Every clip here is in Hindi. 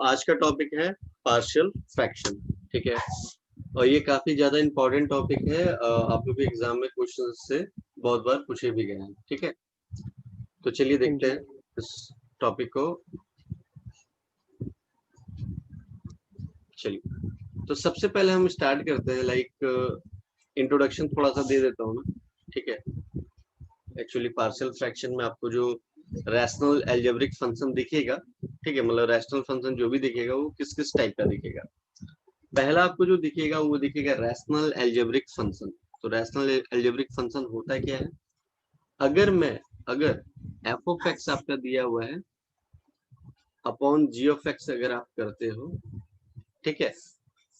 आज का टॉपिक है पार्शियल फ्रैक्शन। ठीक है, और ये काफी ज्यादा इंपॉर्टेंट टॉपिक है। आप लोग के एग्जाम में क्वेश्चन से बहुत बार पूछे भी गए हैं। ठीक है, तो चलिए हाँ देखते जी। हैं इस टॉपिक को। चलिए, तो सबसे पहले हम स्टार्ट करते हैं। इंट्रोडक्शन थोड़ा सा दे देता हूँ मैं। ठीक है, एक्चुअली पार्शियल फ्रैक्शन में आपको जो रैशनल अलजेब्रिक फंक्शन दिखेगा, ठीक है, मतलब रैशनल फंक्शन जो भी दिखेगा वो किस किस टाइप का दिखेगा। पहला आपको जो दिखेगा वो दिखेगा रैशनल अलजेब्रिक फंक्शन। तो रैशनल अलजेब्रिक फंक्शन होता क्या है? अगर एफ ऑफ एक्स आपका दिया हुआ है अपॉन जी ऑफ एक्स अगर आप करते हो, ठीक है,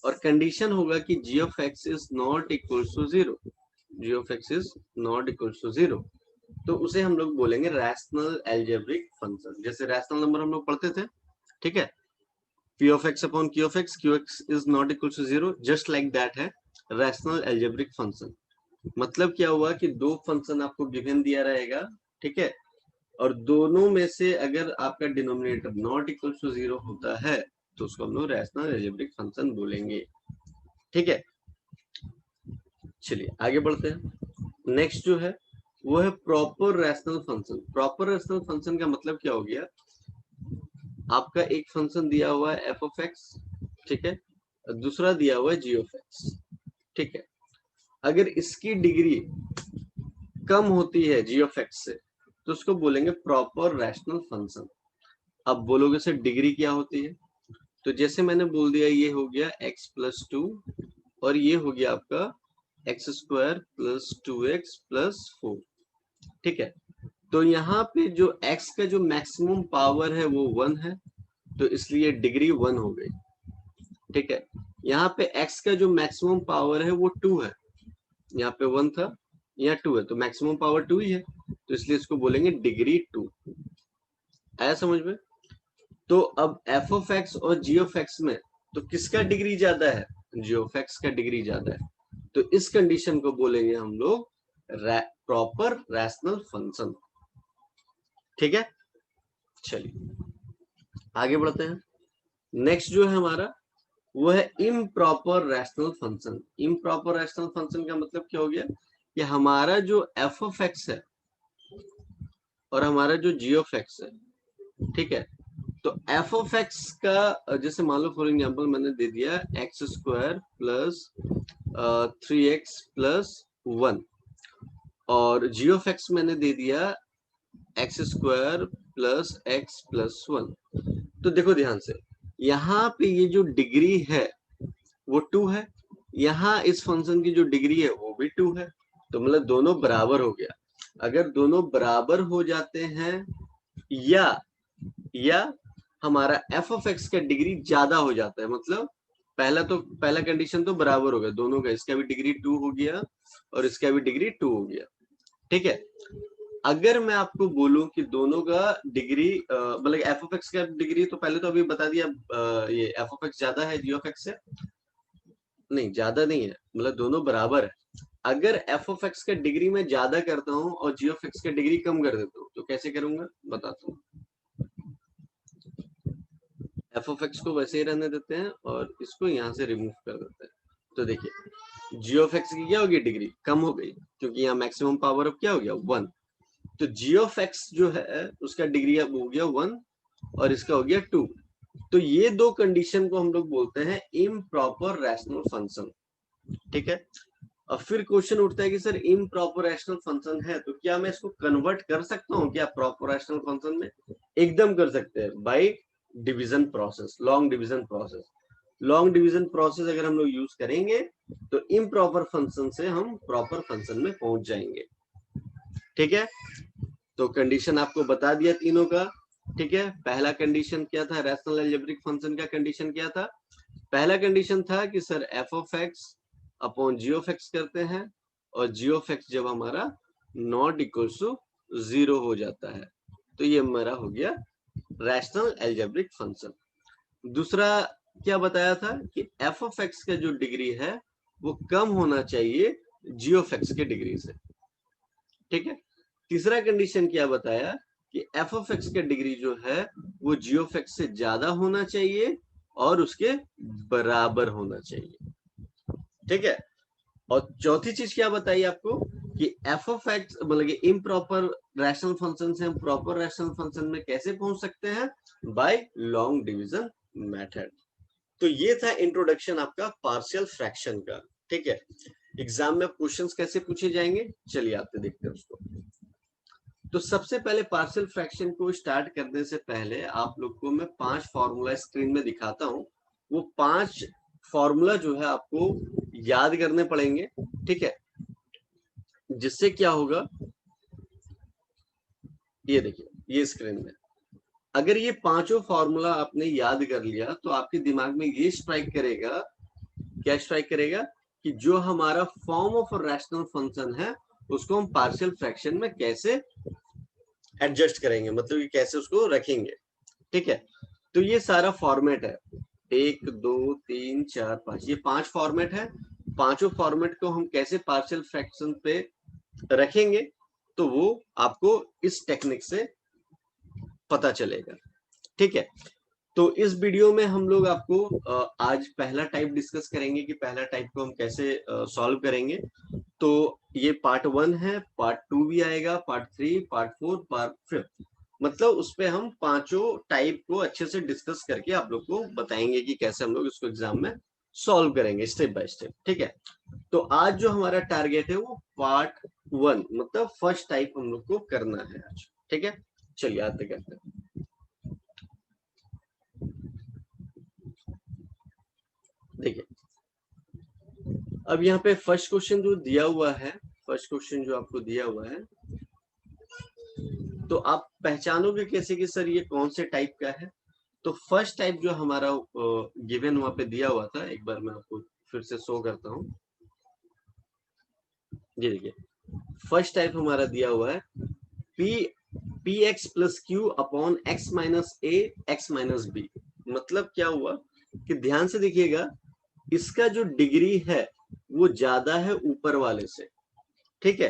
और कंडीशन होगा कि g of x is not equal to zero, g of x is not equal to zero, तो उसे हम लोग बोलेंगे रैशनल अलजेब्रिक फंक्शन। जैसे रैशनल नंबर हम लोग पढ़ते थे, ठीक है, p of x upon q of x, qx is not equal to zero, just like that है रैशनल अलजेब्रिक फंक्शन। मतलब क्या हुआ कि दो फंक्शन आपको गिवन दिया रहेगा, ठीक है, और दोनों में से अगर आपका denominator not equal to zero होता है तो उसको हम लोग रैशनल अलजेब्रिक फंक्शन बोलेंगे। ठीक है, चलिए आगे बढ़ते हैं। नेक्स्ट जो है वो है proper rational function. Proper rational function का मतलब क्या हो गया? आपका एक फंक्शन दिया हुआ है एफ ऑफ एक्स, ठीक है, दूसरा दिया हुआ है जी ऑफ एक्स, ठीक है, अगर इसकी डिग्री कम होती है जी ऑफ एक्स से तो उसको बोलेंगे प्रॉपर रैशनल फंक्शन। अब बोलोगे सर डिग्री क्या होती है? तो जैसे मैंने बोल दिया ये हो गया x प्लस टू और ये हो गया आपका x square plus two x plus four. ठीक है, तो यहाँ पे जो x का जो मैक्सिमम पावर है वो 1 है, तो इसलिए डिग्री 1 हो गई। ठीक है, यहाँ पे x का जो मैक्सिमम पावर है वो 2 है, यहाँ पे 1 था, यहाँ 2 है, तो मैक्सिमम पावर 2 ही है, तो इसलिए इसको बोलेंगे डिग्री 2। आया समझ में? तो अब एफ ऑफ एक्स और जी ऑफ एक्स में तो किसका डिग्री ज्यादा है? जी ऑफ एक्स का डिग्री ज्यादा है, तो इस कंडीशन को बोलेंगे हम लोग प्रॉपर रैशनल फंक्शन। ठीक है, चलिए आगे बढ़ते हैं। नेक्स्ट जो है हमारा वो है improper rational function. Improper rational function का मतलब क्या हो गया कि हमारा जो एफ ऑफ एक्स है और हमारा जो जी ऑफ एक्स है, ठीक है, तो एफ ऑफ एक्स का जैसे मान लो फॉर एग्जाम्पल मैंने दे दिया x square plus 3x plus 1 और जी ऑफ एक्स मैंने दे दिया x square plus x plus 1। तो देखो ध्यान से, यहाँ पे ये जो डिग्री है वो 2 है, यहाँ इस फंक्शन की जो डिग्री है वो भी 2 है, तो मतलब दोनों बराबर हो गया। अगर दोनों बराबर हो जाते हैं या हमारा एफ ऑफ एक्स का डिग्री ज्यादा हो जाता है, मतलब पहला कंडीशन तो बराबर हो गया दोनों का, इसका भी डिग्री 2 हो गया और इसका भी डिग्री 2 हो गया। ठीक है, अगर मैं आपको बोलूं कि दोनों का डिग्री मतलब एफ ऑफ एक्स का डिग्री तो पहले तो अभी बता दिया, ये एफ ऑफ एक्स ज्यादा है जी ऑफ एक्स से, नहीं ज्यादा नहीं है, मतलब दोनों बराबर है। अगर एफ ऑफ एक्स का डिग्री मैं ज्यादा करता हूँ और जी ऑफ एक्स का डिग्री कम कर देता हूँ तो कैसे करूंगा बताता हूँ। एफ ऑफ एक्स को वैसे ही रहने देते हैं और इसको यहाँ से रिमूव कर देते हैं। तो देखिए जी ऑफ एक्स की क्या होगी, डिग्री कम हो गई, क्योंकि यहाँ मैक्सिमम पावर अब क्या हो गया 1, तो जी ऑफ एक्स जो है उसका डिग्री अब हो गया 1 और इसका हो गया 2। तो ये दो कंडीशन को हम लोग बोलते हैं इम्प्रॉपर रैशनल फंक्शन। ठीक है, अब फिर क्वेश्चन उठता है कि सर इम्प्रॉपर रैशनल फंक्शन है तो क्या मैं इसको कन्वर्ट कर सकता हूँ क्या प्रॉपर रैशनल फंक्शन में? एकदम कर सकते हैं, by division process, long division process. Long division process अगर हम लोग यूज करेंगे तो इम्प्रॉपर फंक्शन से हम प्रॉपर फंक्शन में पहुंच जाएंगे। ठीक है, तो कंडीशन आपको बता दिया तीनों का। ठीक है, पहला कंडीशन क्या था रैशनल अलजेब्रिक फंक्शन का? कंडीशन क्या था? पहला कंडीशन था कि sir f of x upon g of x करते हैं और जी ऑफ एक्स जब हमारा नॉट इक्वल टू जीरो हो जाता है तो ये हमारा हो गया रैशनल अलजेब्रिक फंक्शन। दूसरा क्या बताया था कि एफ ऑफ एक्स का जो डिग्री है वो कम होना चाहिए जी ऑफ एक्स के डिग्री से। ठीक है, तीसरा कंडीशन क्या बताया कि एफ ऑफ एक्स का डिग्री जो है वो जी ऑफ एक्स से ज्यादा होना चाहिए और उसके बराबर होना चाहिए, ठीक है। और चौथी चीज क्या बताई आपको कि एफ ऑफ एक्स मतलब कि इम्प्रॉपर रैशनल फंक्शन से हम प्रॉपर रैशनल फंक्शन में कैसे पहुंच सकते हैं, बाय लॉन्ग डिवीजन मेथड। तो ये था इंट्रोडक्शन आपका पार्शियल फ्रैक्शन का, ठीक है। एग्जाम में क्वेश्चंस कैसे पूछे जाएंगे, चलिए आते देखते हैं उसको। तो सबसे पहले पार्शियल फ्रैक्शन को स्टार्ट करने से पहले आप लोग को मैं 5 फॉर्मूला स्क्रीन में दिखाता हूं। वो 5 फॉर्मूला जो है आपको याद करने पड़ेंगे, ठीक है। जिससे क्या होगा, ये देखिए ये स्क्रीन में अगर ये पांचों फॉर्मूला आपने याद कर लिया तो आपके दिमाग में ये स्ट्राइक करेगा, क्या स्ट्राइक करेगा कि जो हमारा फॉर्म ऑफ रैशनल फंक्शन है उसको हम पार्शियल फ्रैक्शन में कैसे एडजस्ट करेंगे, मतलब कि कैसे उसको रखेंगे, ठीक है। तो ये सारा फॉर्मेट है, 1 2 3 4 5, ये 5 फॉर्मेट है। पांचों फॉर्मेट को हम कैसे पार्शियल फ्रैक्शन पे रखेंगे तो वो आपको इस टेक्निक से पता चलेगा, ठीक है। तो इस वीडियो में हम लोग आपको आज पहला टाइप डिस्कस करेंगे कि पहला टाइप को हम कैसे सॉल्व करेंगे। तो ये पार्ट 1 है, पार्ट 2 भी आएगा, पार्ट 3, पार्ट 4, पार्ट 5, मतलब उस पे हम पांचों टाइप को अच्छे से डिस्कस करके आप लोग को बताएंगे कि कैसे हम लोग इसको एग्जाम में सॉल्व करेंगे स्टेप बाय स्टेप, ठीक है। तो आज जो हमारा टारगेट है वो पार्ट 1 मतलब फर्स्ट टाइप हम लोग को करना है आज, ठीक है। चलिए आते करते हैं। देखिए अब यहाँ पे फर्स्ट क्वेश्चन जो दिया हुआ है, फर्स्ट क्वेश्चन जो आपको दिया हुआ है, तो आप पहचानोगे कैसे कि सर ये कौन से टाइप का है। तो फर्स्ट टाइप जो हमारा गिवन वहां पे दिया हुआ था, एक बार मैं आपको फिर से शो करता हूँ। ये देखिए फर्स्ट टाइप हमारा दिया हुआ है p x plus q upon x minus a x minus b. मतलब क्या हुआ कि ध्यान से देखिएगा, इसका जो डिग्री है वो ज्यादा है ऊपर वाले से, ठीक है।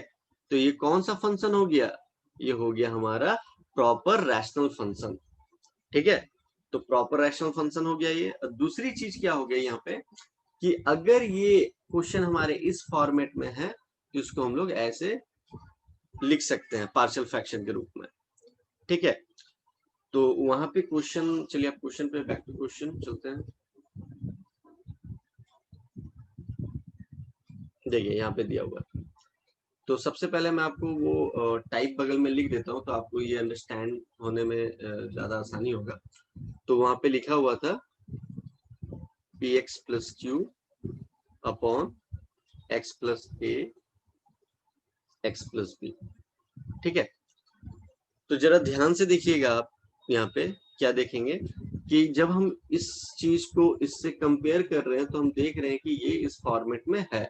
तो ये कौन सा फंक्शन हो गया, ये हो गया हमारा प्रॉपर रैशनल फंक्शन, ठीक है। तो प्रॉपर रैशनल फंक्शन हो गया ये। दूसरी चीज क्या हो गया यहाँ पे कि अगर ये क्वेश्चन हमारे इस फॉर्मेट में है तो इसको हम लोग ऐसे लिख सकते हैं पार्शियल फ्रैक्शन के रूप में, ठीक है। तो वहां पे क्वेश्चन, चलिए आप क्वेश्चन पे बैक टू क्वेश्चन चलते हैं। देखिए यहाँ पे दिया हुआ है, तो सबसे पहले मैं आपको वो टाइप बगल में लिख देता हूँ तो आपको ये अंडरस्टैंड होने में ज्यादा आसानी होगा। तो वहां पे लिखा हुआ था p x plus q upon x plus a x plus b, ठीक है। तो जरा ध्यान से देखिएगा आप, यहाँ पे क्या देखेंगे कि जब हम इस चीज को इससे कंपेयर कर रहे हैं तो हम देख रहे हैं कि ये इस फॉर्मेट में है।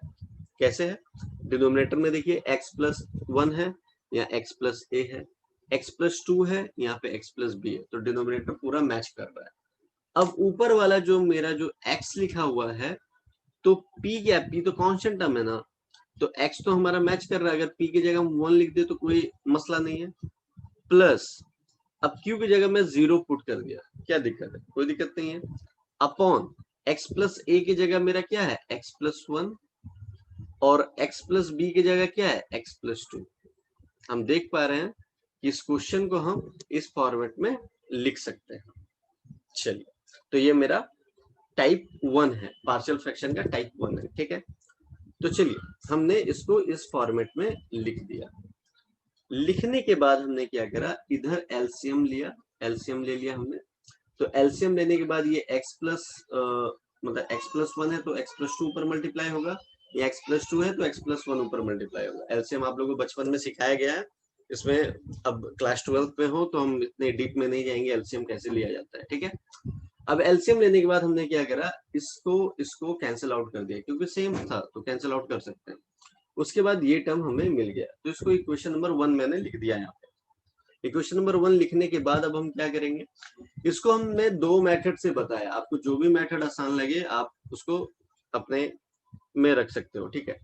कैसे है, डिनोमिनेटर में देखिए x प्लस 1 है या x प्लस ए है, x प्लस 2 है, यहाँ पे x प्लस बी है, तो डिनोमिनेटर पूरा मैच कर रहा है। अब ऊपर वाला जो मेरा जो x लिखा हुआ है, तो p क्या, p तो कांस्टेंट टर्म है ना, तो x तो हमारा मैच कर रहा है। अगर p की जगह हम 1 लिख दे तो कोई मसला नहीं है, प्लस अब q की जगह मैं 0 पुट कर दिया, क्या दिक्कत है, कोई दिक्कत नहीं है, अपॉन x प्लस a की जगह मेरा क्या है x प्लस 1 और x प्लस बी की जगह क्या है x प्लस 2। हम देख पा रहे हैं कि इस क्वेश्चन को हम इस फॉर्मेट में लिख सकते हैं। चलिए तो ये मेरा टाइप 1 है, पार्शियल फ्रैक्शन का टाइप 1 है, ठीक है। तो चलिए हमने इसको इस फॉर्मेट में लिख दिया। लिखने के बाद हमने क्या करा, इधर एलसीएम लिया, एलसीएम ले लिया हमने। तो एलसीएम लेने के बाद ये x प्लस मतलब x प्लस 1 है तो x प्लस 2 ऊपर मल्टीप्लाई होगा, ये x प्लस 2 है तो x प्लस 1 ऊपर मल्टीप्लाई होगा। एलसीएम आप लोगों को बचपन में सिखाया गया है, इसमें अब क्लास 12 में हो तो हम इतने डीप में नहीं जाएंगे एलसीएम कैसे लिया जाता है, ठीक है। अब एलसीएम लेने के बाद हमने क्या करा, इसको इसको कैंसिल आउट कर दिया क्योंकि सेम था तो कैंसिल आउट कर सकते हैं। उसके बाद ये टर्म हमें मिल गया, तो इसको इक्वेशन नंबर 1 मैंने लिख दिया यहाँ पे। इक्वेशन नंबर 1 लिखने के बाद अब हम क्या करेंगे, इसको हमने 2 मेथड से बताया, आपको जो भी मेथड आसान लगे आप उसको अपने में रख सकते हो, ठीक है।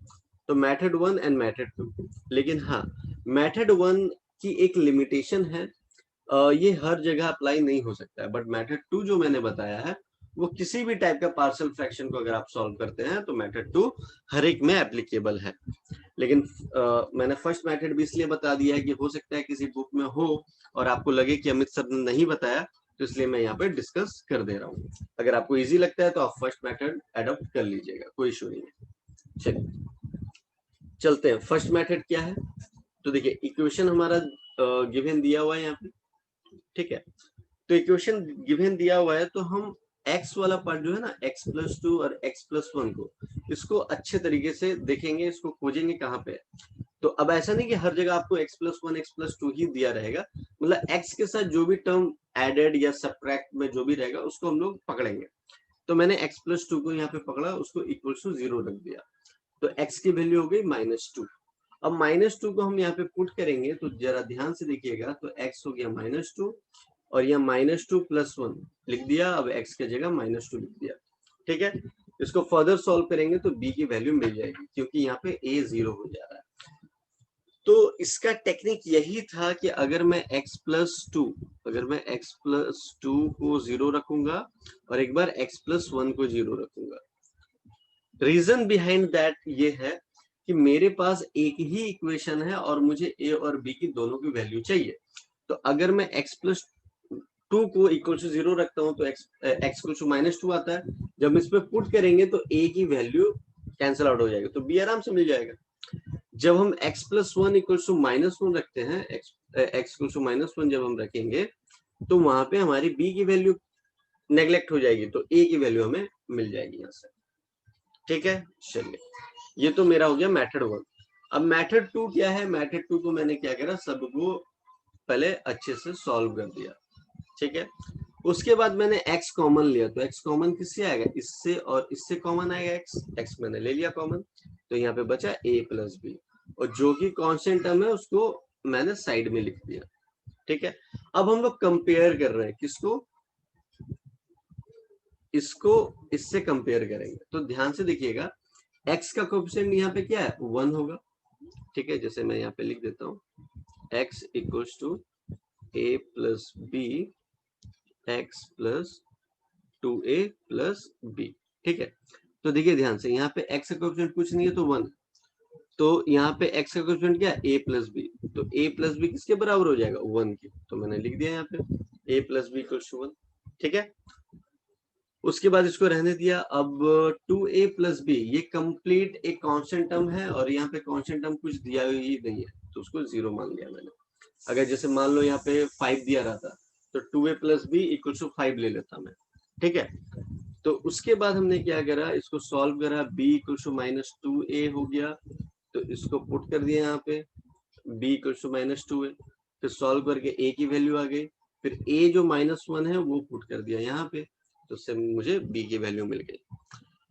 तो मेथड 1 एंड मेथड 2, लेकिन हाँ मेथड 1 की एक लिमिटेशन है ये हर जगह अप्लाई नहीं हो सकता है, बट मेथड 2 जो मैंने बताया है वो किसी भी टाइप का पार्शियल फ्रैक्शन को अगर आप सॉल्व करते हैं तो मेथड 2 हर एक में एप्लीकेबल है। लेकिन मैंने फर्स्ट मेथड भी इसलिए बता दिया है कि हो सकता है किसी बुक में हो और आपको लगे कि अमित सर ने नहीं बताया, तो इसलिए मैं यहाँ पे डिस्कस कर दे रहा हूँ। अगर आपको इजी लगता है तो आप फर्स्ट मेथड एडॉप्ट कर लीजिएगा, कोई इशू नहीं है। चलिए चलते हैं, फर्स्ट मेथड क्या है। तो देखिए इक्वेशन हमारा गिवन दिया हुआ है यहाँ पे, ठीक है। तो इक्वेशन गिवन दिया हुआ है तो हम x वाला पार्ट जो है ना x+2 और x+1 को, इसको अच्छे तरीके से देखेंगे, इसको खोजेंगे कहाँ पे है। तो अब ऐसा नहीं कि हर जगह आपको x+1 x+2 ही दिया रहेगा, मतलब x के साथ जो भी टर्म एडेड या सब्ट्रैक्ट में जो भी रहेगा उसको हम लोग पकड़ेंगे। तो मैंने x+2 को यहाँ पे पकड़ा, उसको इक्वल टू 0 रख दिया, तो x की वैल्यू हो गई -2। अब -2 को हम यहाँ पे पुट करेंगे तो जरा ध्यान से देखिएगा, तो x हो गया -2 और यहाँ -2 + 1 लिख दिया, अब x की जगह -2 लिख दिया, ठीक है। इसको फर्दर सॉल्व करेंगे तो b की वैल्यू मिल जाएगी, क्योंकि यहाँ पे a 0 हो जा रहा है। तो इसका टेक्निक यही था कि अगर मैं x+2 को 0 रखूंगा और एक बार x+1 को 0 रखूंगा। रीजन बिहाइंड दैट ये है कि मेरे पास एक ही इक्वेशन है और मुझे a और b की दोनों की वैल्यू चाहिए। तो अगर मैं x+2 को इक्वल टू 0 रखता हूं तो x को -2 आता है। जब इस पे पुट करेंगे तो a की वैल्यू कैंसिल आउट हो जाएगी, तो b आराम से मिल जाएगा। जब हम x+1 इक्वल टू -1 रखते हैं, x इक्वल टू -1 जब हम रखेंगे तो वहां पे हमारी b की वैल्यू नेग्लेक्ट हो जाएगी, तो a की वैल्यू हमें मिल जाएगी यहाँ से, ठीक है। चलिए ये तो मेरा हो गया मेथड 1। अब मेथड 2 क्या है, मेथड 2 को मैंने क्या करा, सबको पहले अच्छे से सॉल्व कर दिया, ठीक है। उसके बाद मैंने x कॉमन लिया, तो x कॉमन किससे आएगा, इससे और इससे कॉमन आएगा x मैंने ले लिया कॉमन, तो यहाँ पे बचा a + b, और जो कि कांस्टेंट टर्म है उसको मैंने साइड में लिख दिया, ठीक है। अब हम लोग कंपेयर कर रहे हैं किसको, इसको इससे कंपेयर करेंगे। तो ध्यान से देखिएगा, x का कोएफिशिएंट यहाँ पे क्या है, 1 होगा, ठीक है। जैसे मैं यहाँ पे लिख देता हूँ x equals to a + b x + 2a + b, ठीक है। तो देखिए ध्यान से, यहाँ पे x का कोएफिशिएंट कुछ नहीं है तो 1, तो यहाँ पे x का कोएफिशिएंट क्या है, a + b, तो a + b किसके बराबर हो जाएगा, 1 के, तो मैंने लिख दिया यहाँ पे a + b = 1, ठीक है। उसके बाद इसको रहने दिया। अब 2a + b ये कंप्लीट एक कांस्टेंट टर्म है और यहाँ पे कांस्टेंट टर्म कुछ दिया ही नहीं है, तो उसको 0 मान लिया मैंने। अगर जैसे मान लो यहाँ पे 5 दिया रहता तो 2a + b = 5 ले लेता मैं, ठीक है। तो उसके बाद हमने क्या करा, इसको सॉल्व करा, b = -2a हो गया, तो इसको पुट कर दिया यहाँ पे, b = -2a, फिर सॉल्व करके a की वैल्यू आ गई, फिर a जो -1 है वो पुट कर दिया यहाँ पे, तो उससे मुझे b की वैल्यू मिल गई।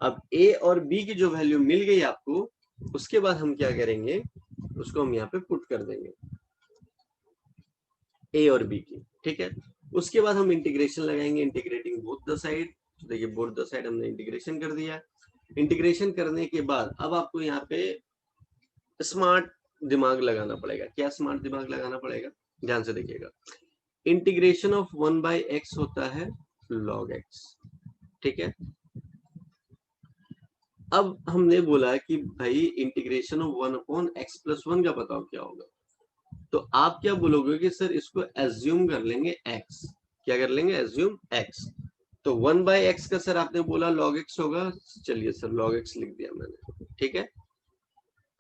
अब a और b की जो वैल्यू मिल गई आपको, उसके बाद हम क्या करेंगे, उसको हम यहाँ पे पुट कर देंगे a और b की, ठीक है। उसके बाद हम इंटीग्रेशन लगाएंगे, इंटीग्रेटिंग बोथ द साइड। तो देखिए बोथ द साइड हमने इंटीग्रेशन कर दिया। इंटीग्रेशन करने के बाद अब आपको यहाँ पे स्मार्ट दिमाग लगाना पड़ेगा। क्या स्मार्ट दिमाग लगाना पड़ेगा, ध्यान से देखिएगा। इंटीग्रेशन ऑफ 1/x होता है log x, ठीक है। अब हमने बोला कि भाई इंटीग्रेशन ऑफ 1/x+1 का बताओ क्या होगा, तो आप क्या बोलोगे कि सर इसको एज्यूम कर लेंगे x, क्या कर लेंगे, एज्यूम x। तो 1/x का सर आपने बोला log x होगा, चलिए सर log x लिख दिया मैंने, ठीक है।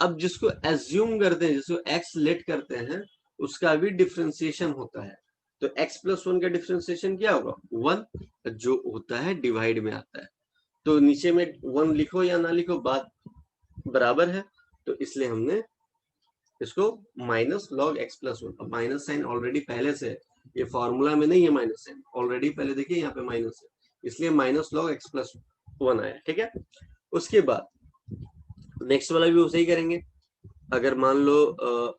अब जिसको एज्यूम करते हैं, जिसको x लेट करते हैं, उसका भी डिफरेंशिएशन होता है। तो x+1 का डिफरेंशिएशन क्या होगा, 1, जो होता है डिवाइड में आता है। तो नीचे में 1 लिखो या ना लिखो बात बराबर है, तो इसलिए हमने इसको -log x+1, अब माइनस साइन ऑलरेडी पहले से है, ये फॉर्मूला में नहीं है माइनस साइन, ऑलरेडी पहले देखिए यहाँ पे माइनस है, इसलिए -log x+1 आया, ठीक है। उसके बाद नेक्स्ट वाला भी वैसे ही करेंगे। अगर मान लो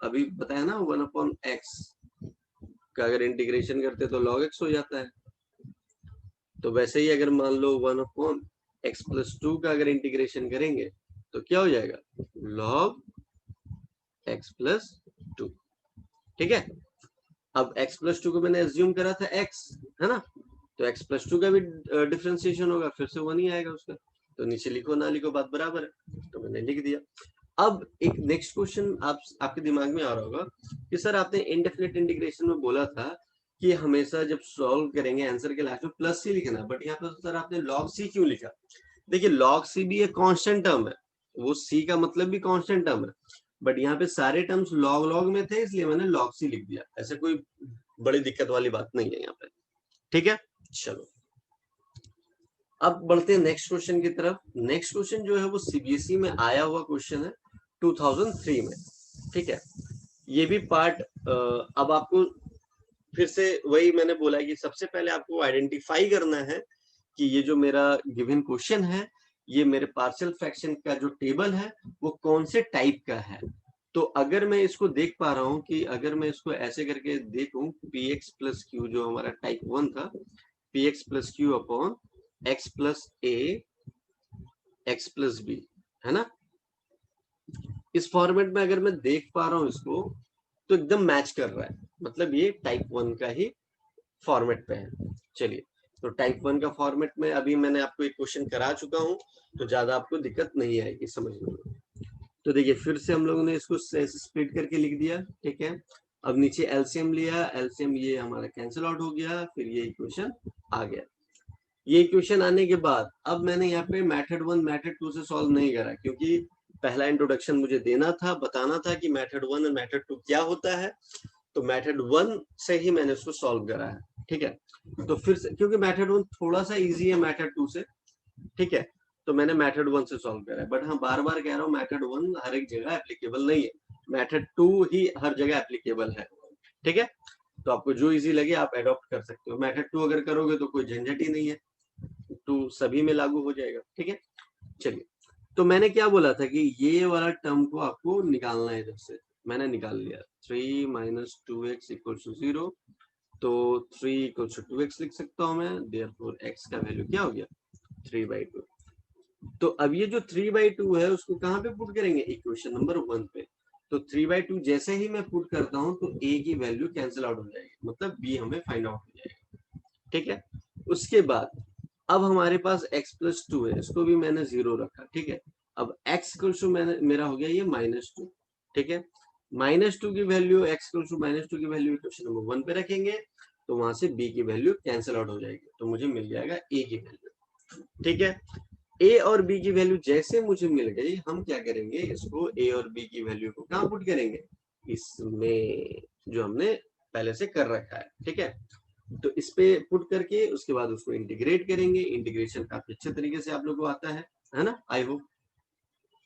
अभी बताया ना 1/x का अगर इंटीग्रेशन करते तो log x हो जाता है, तो वैसे ही अगर मान लो 1/x+2 का अगर इंटीग्रेशन करेंगे तो क्या हो जाएगा, log x+2, ठीक है। अब x प्लस 2 को मैंने एज्यूम करा था x, है ना, तो x प्लस 2 का भी डिफरेंशिएशन होगा, फिर से 1 ही आएगा उसका, तो नीचे लिखो ना लिखो बात बराबर है, तो मैंने लिख दिया। अब एक नेक्स्ट क्वेश्चन आपके दिमाग में आ रहा होगा कि सर आपने इनडेफिनिट इंटीग्रेशन में बोला था कि हमेशा जब सॉल्व करेंगे आंसर के लास्ट में प्लस सी लिखना, बट यहाँ पर सर आपने log c क्यों लिखा? देखिए log c भी एक कांस्टेंट टर्म है, वो c का मतलब भी कांस्टेंट टर्म है, बट यहाँ पे सारे टर्म्स log में थे, इसलिए मैंने log c लिख दिया। ऐसे कोई बड़ी दिक्कत वाली बात नहीं है यहाँ पे, ठीक है। चलो अब बढ़ते हैं नेक्स्ट क्वेश्चन की तरफ। नेक्स्ट क्वेश्चन जो है वो सीबीएसई में आया हुआ क्वेश्चन है 2003 में, ठीक है। ये भी पार्ट अब आपको फिर से वही मैंने बोला कि सबसे पहले आपको आइडेंटिफाई करना है कि ये जो मेरा गिवन क्वेश्चन है, ये मेरे पार्शियल फ्रैक्शन का जो टेबल है वो कौन से टाइप का है। तो अगर मैं इसको देख पा रहा हूं कि अगर मैं इसको ऐसे करके देखूं, px प्लस क्यू जो हमारा टाइप 1 था, px plus q upon x plus a x plus b, है ना। इस फॉर्मेट में अगर मैं देख पा रहा हूं इसको, तो एकदम मैच कर रहा है, मतलब ये टाइप 1 का ही फॉर्मेट पे है। चलिए, तो टाइप 1 का फॉर्मेट में अभी मैंने आपको एक क्वेश्चन करा चुका हूं, तो ज्यादा आपको दिक्कत नहीं आएगी समझने में। तो देखिए फिर से हम लोगों ने इसको स्प्लिट करके लिख दिया, ठीक है। अब नीचे एलसीएम लिया, एलसीएम ये हमारा कैंसिल आउट हो गया, फिर ये इक्वेशन आ गया। ये इक्वेशन आने के बाद अब मैंने यहाँ पे मेथड 1 मेथड 2 से सॉल्व नहीं करा, क्योंकि पहला इंट्रोडक्शन मुझे देना था, बताना था कि मेथड 1 और मेथड 2 क्या होता है। तो मेथड 1 से ही मैंने उसको सॉल्व करा है, ठीक है। तो फिर से क्योंकि मेथड 1 थोड़ा सा इजी है मेथड 2 से, ठीक है, तो मैंने मेथड 1 से सॉल्व करा है। बट हाँ बार बार कह रहा हूँ मेथड 1 हर एक जगह एप्लीकेबल नहीं है, मेथड 2 ही हर जगह एप्लीकेबल है, ठीक है। तो आपको जो इजी लगे आप एडॉप्ट कर सकते हो। मेथड 2 अगर करोगे तो कोई झंझट ही नहीं है, तो सभी में लागू हो जाएगा, ठीक है। चलिए, तो मैंने क्या बोला था कि ये वाला टर्म को आपको निकालना है, इधर से मैंने निकाल लिया 3 माइनस 2x इक्वल टू 0, तो 3 इक्वल टू 2x लिख सकता हूं मैं, देयरफॉर x का वैल्यू क्या हो गया 3/2। तो अब ये जो 3/2 है उसको कहाँ पे पुट करेंगे, इक्वेशन नंबर 1 पे। तो 3/2 जैसे ही मैं पुट करता हूं तो a की वैल्यू कैंसिल आउट हो जाएगी, मतलब b हमें फाइंड आउट हो जाएगा, ठीक है। उसके बाद अब हमारे पास x प्लस 2 है, इसको भी मैंने 0 रखा, ठीक है। अब x इक्वल टू मेरा हो गया ये -2, ठीक है। -2 की वैल्यू x इक्वल टू -2 की वैल्यू इक्वेशन नंबर 1 पे रखेंगे, तो वहां से b की वैल्यू कैंसिल आउट हो जाएगी, तो मुझे मिल जाएगा a की वैल्यू, ठीक है। a और b की वैल्यू जैसे मुझे मिल गई, हम क्या करेंगे, इसको a और b की वैल्यू को कहां पुट करेंगे, इसमें जो हमने पहले से कर रखा है, ठीक है। तो इस पे पुट करके उसके बाद उसको इंटीग्रेट करेंगे। इंटीग्रेशन काफी अच्छे तरीके से आप लोगों को आता है ना, आई होप,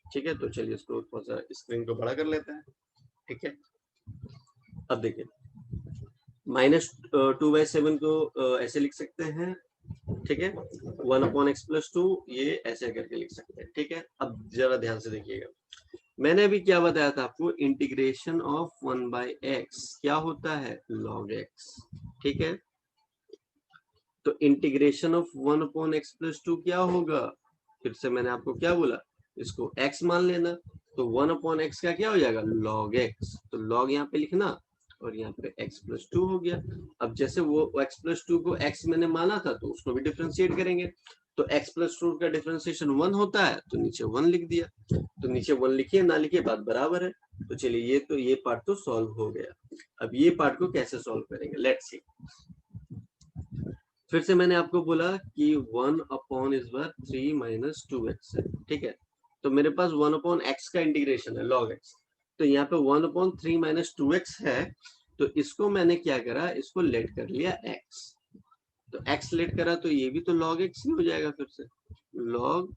ठीक है। तो चलिए इसको थोड़ा सा स्क्रीन को बड़ा कर लेते हैं, ठीक है। अब देखिए -2/7 को ऐसे लिख सकते हैं, ठीक है। 1/x+2 ये ऐसे करके लिख सकते हैं, ठीक है। अब जरा ध्यान से देखिएगा, मैंने अभी क्या बताया था आपको, इंटीग्रेशन ऑफ 1/x क्या होता है, log x, ठीक है। तो इंटीग्रेशन ऑफ 1/x+2 क्या होगा, फिर से मैंने आपको क्या बोला, इसको x मान लेना, तो 1/x का क्या हो जाएगा log x, तो log यहाँ पे लिखना और यहाँ पे x+2 हो गया। अब जैसे वो x+2 को x मैंने माना था, तो उसको भी डिफरेंशिएट करेंगे, तो x+2 का डिफरेंशिएशन 1 होता है, तो नीचे 1 लिख दिया, तो नीचे 1 लिखिए ना लिखिए बात बराबर है। तो चलिए ये पार्ट तो सॉल्व हो गया। अब ये पार्ट को कैसे सॉल्व करेंगे, लेट्स सी। फिर से मैंने आपको बोला कि 1/3 माइनस 2x है, ठीक है। तो मेरे पास 1/x का इंटीग्रेशन है log x, तो यहाँ पे 1/3 माइनस 2x है, तो इसको मैंने क्या करा, इसको लेट कर लिया x, तो x लेट करा तो ये भी तो log x ही हो जाएगा, फिर से log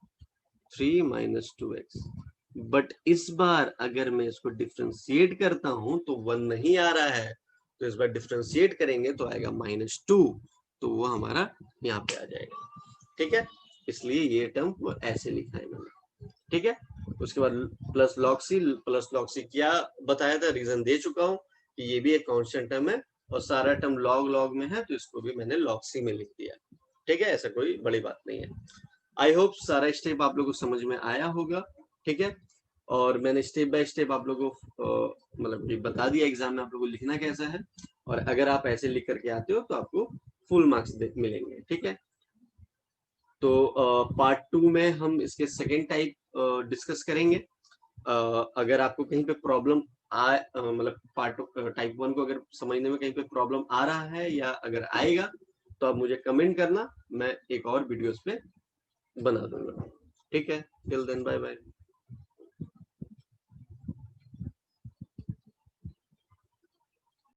3 माइनस 2x। बट इस बार अगर मैं इसको डिफ्रेंशिएट करता हूं तो 1 नहीं आ रहा है, तो इस बार डिफ्रेंशिएट करेंगे तो आएगा -2, तो वो हमारा यहाँ पे आ जाएगा, ठीक है। इसलिए ये टर्म ऐसे लिखा है मैंने, ठीक है। उसके बाद प्लस लॉग सी क्या बताया था, रीजन दे चुका हूँ कि ये भी एक कांस्टेंट टर्म है, और सारा टर्म लॉग में है, तो इसको भी मैंने log c में लिख दिया, ठीक है। ऐसा कोई बड़ी बात नहीं है। आई होप सारा स्टेप आप लोगों को समझ में आया होगा, ठीक है। और मैंने स्टेप बाय स्टेप आप लोगों को मतलब बता दिया एग्जाम में आप लोगों को लिखना कैसा है। और अगर आप ऐसे लिख करके आते हो तो आपको फुल मार्क्स मिलेंगे। ठीक है, तो पार्ट 2 में हम इसके सेकेंड टाइप डिस्कस करेंगे। अगर आपको कहीं पे प्रॉब्लम मतलब पार्ट टाइप 1 को अगर समझने में कहीं पे प्रॉब्लम आ रहा है या अगर आएगा तो आप मुझे कमेंट करना, मैं एक और वीडियोस पे बना दूंगा। ठीक है, टिल देन बाय बाय।